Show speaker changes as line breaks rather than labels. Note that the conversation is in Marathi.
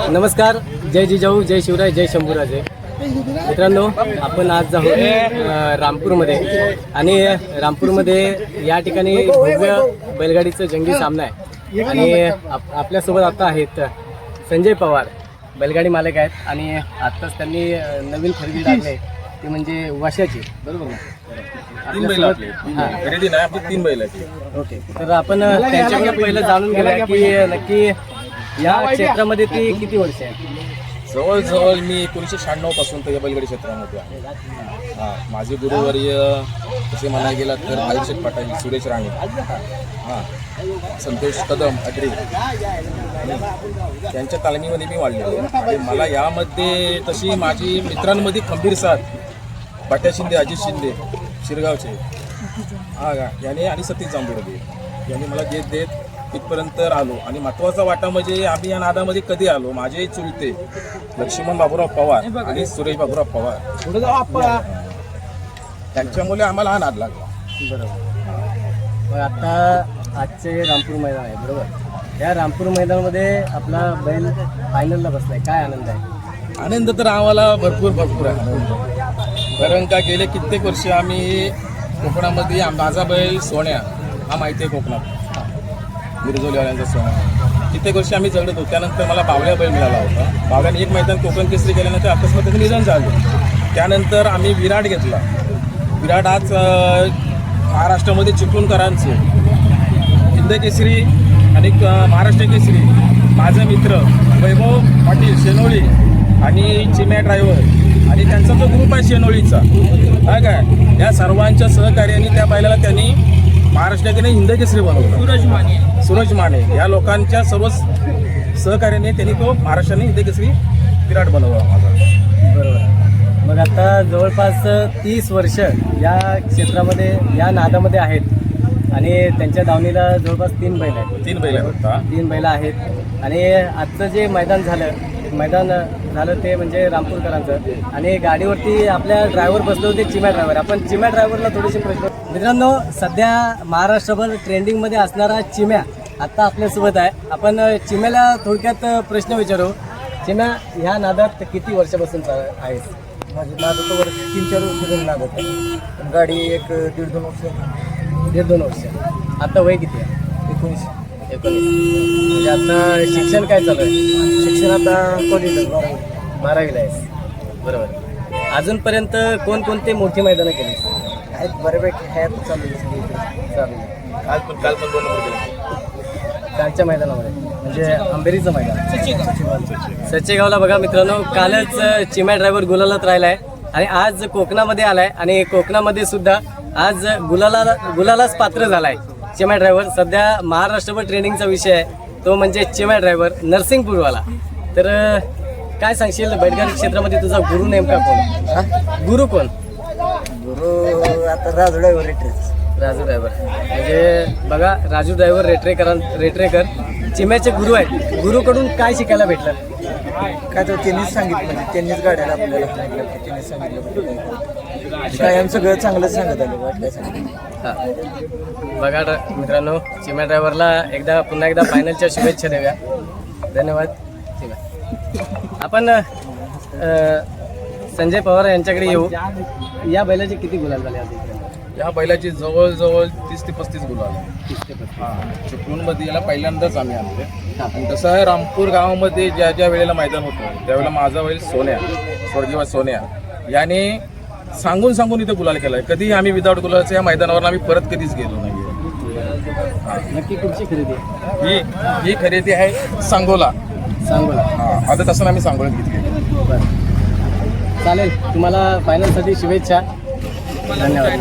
नमस्कार, जय जिजाऊ, जय शिवराय, जय शंभूराजे. मित्रांनो, आपण आज जाऊ रामपूरमध्ये आणि रामपूरमध्ये या ठिकाणी भव्य बैलगाडीचं जंगी सामना आहे आणि आपल्यासोबत आता आहेत संजय पवार, बैलगाडी मालक आहेत आणि आत्ताच त्यांनी नवीन खरेदी टाकली ती म्हणजे वाशाची, बरोबर ना?
तीन बैल खरेदी नाही, आपली 3 बैल आहेत.
ओके, तर आपण त्यांच्याकडे पहिलं जाणून घेऊया की नक्की या क्षेत्रामध्ये ती किती वर्ष आहे?
जवळजवळ मी 1996 पासून तर या बैलगाडी क्षेत्रामध्ये आहे. हां, माझे गुरुवर्य तसे म्हणायला गेला तर आयुष्यक पाटील, सुरेश राणे, संतोष कदम अड्री, त्यांच्या तालमीमध्ये मी वाढलेलो आहे. आणि मला यामध्ये तशी माझी मित्रांमध्ये खंबीर साथ पाट्या शिंदे, अजित शिंदे शिरगावचे, याने आणि सतीश जांभुर्डे यांनी मला देत इथपर्यंत आलो. आणि महत्त्वाचा वाटा म्हणजे आम्ही या नादामध्ये कधी आलो, माझे चुलते लक्ष्मण बाबूराव पवार आणि सुरेश बाबूराव पवार, त्यांच्यामुळे आम्हाला हा नाद लागला.
बरोबर. मग आता आजचे रामपूर मैदान आहे, बरोबर? या रामपूर मैदानामध्ये आपला बैल फायनलला बसलाय, काय आनंद आहे?
आनंद तर आम्हाला भरपूर आहे. कारण का गेले कित्येक वर्ष आम्ही कोकणामध्ये माझा बैल सोन्या हा माहिती आहे, कोकणात मिरजोलीवाल्यांचा सोन्या, कित्येक वर्षी आम्ही जगत होतो. त्यानंतर मला बावल्या बैल मिळाला होता. बावल्याने एक मैदान कोकण केसरी केल्यानंतर अकस्मात त्याचं निधन झालं. त्यानंतर आम्ही विराट घेतला. विराट आज महाराष्ट्रामध्ये चिपळूणकरांचे हिंद केसरी आणि महाराष्ट्र केसरी माझा मित्र वैभव पाटील शेनोळी आणि चिम्या ड्रायव्हर आणि त्यांचा जो ग्रुप आहे शेनोळीचा, हा काय, या सर्वांच्या सहकार्याने त्या बैलाला त्यांनी महाराष्ट्राकडे हिंद केसरी बनवलं. सूरज माने या लोकांच्या सर्व सहकार्याने त्यांनी तो महाराष्ट्राने हिंद केसरी विराट बनवला माझा.
बरोबर. मग आता जवळपास 30 वर्ष या क्षेत्रामध्ये, या नादामध्ये आहेत आणि त्यांच्या दावणीला जवळपास 3 बैल आहेत.
3 बैल होता,
3 बैल आहेत. आणि आजचं जे मैदान झालं ते म्हणजे रामपूरकरांचं, आणि गाडीवरती आपल्या ड्रायव्हर बसले होते, चिम्या ड्रायव्हर. आपण चिम्या ड्रायव्हरला थोडेसे प्रश्न. मित्रांनो, सध्या महाराष्ट्रभर ट्रेंडिंगमध्ये असणारा चिम्या आत्ता आपल्यासोबत आहे. आपण चिम्याला थोडक्यात प्रश्न विचारू. चिम्या, ह्या नादात किती वर्षापासून आहेस?
माझे नाद तर वर्ष 3-4 वर्ष तरी नाद होतं, पण गाडी एक 1.5-2 वर्ष.
1.5-2 वर्ष. आता वय किती आहे?
19.
म्हणजे आता शिक्षण काय चालू आहे?
शिक्षण आता कॉलेजला
12वीला आहेस, बरोबर. अजूनपर्यंत कोणकोणते मोठी मैदानं केली?
आहेत बऱ्यापैकी, आहेत चालू
चालू.
काल पण 2 नंबर गेले
कालच्या मैदानामध्ये म्हणजे अंबेरीचं मैदान सच्चेगावला. बघा मित्रांनो, कालच चिम्या ड्रायव्हर गुलालात राहिला आहे आणि आज कोकणामध्ये आला आहे आणि कोकणामध्ये सुद्धा आज गुलालाच पात्र झाला आहे चिम्या ड्रायव्हर. सध्या महाराष्ट्रभर ट्रेनिंगचा विषय आहे तो म्हणजे चिम्या ड्रायव्हर नरसिंगपूरवाला. तर काय सांगशील, बैलगाडी क्षेत्रामध्ये तुझा गुरु नेमका कोण? गुरु कोण?
गुरु आता राजू ड्रायव्हर रेटरेच.
राजू ड्रायव्हर म्हणजे बघा, राजू ड्रायव्हर रेटरेकर चिम्याचे गुरु आहेत. गुरुकडून काय शिकायला भेटलं?
काय तर त्यांनीच सांगितलं, म्हणजे त्यांनीच गाड्याला आपल्याला सांगितलं, त्यांनीच सांगितलं काय आम सगळं चांगलंच सांगत आलं वाटलं सांगितलं.
हां, बघा मित्रांनो, चिम्या ड्रायव्हरला पुन्हा एकदा फायनलच्या शुभेच्छा देऊया. धन्यवाद. आपण संजय पवार यांच्याकडे येऊ. या बैलाचे किती गुलाल झाले आज?
या बैलाची जवळजवळ 30 ते 35 गुलाल.
30 ते 35.
हां, चिपळूणमध्ये याला पहिल्यांदाच आम्ही आणले. आणि तसं आहे, रामपूर गावामध्ये ज्या वेळेला मैदान होतं त्यावेळेला माझा बैल सोन्या, स्वर्गीय सोन्या याने सांगून इथं गुलाल केला आहे. कधी आम्ही विदाऊट गुलालच्या या मैदानावर आम्ही परत कधीच गेलो नाही.
नक्की कुठची खरेदी आहे?
ही खरेदी आहे सांगोला. हां, आता तसं आम्ही सांगोला घेतली.
बरं, चालेल. तुम्हाला फायनलसाठी शुभेच्छा. धन्यवाद.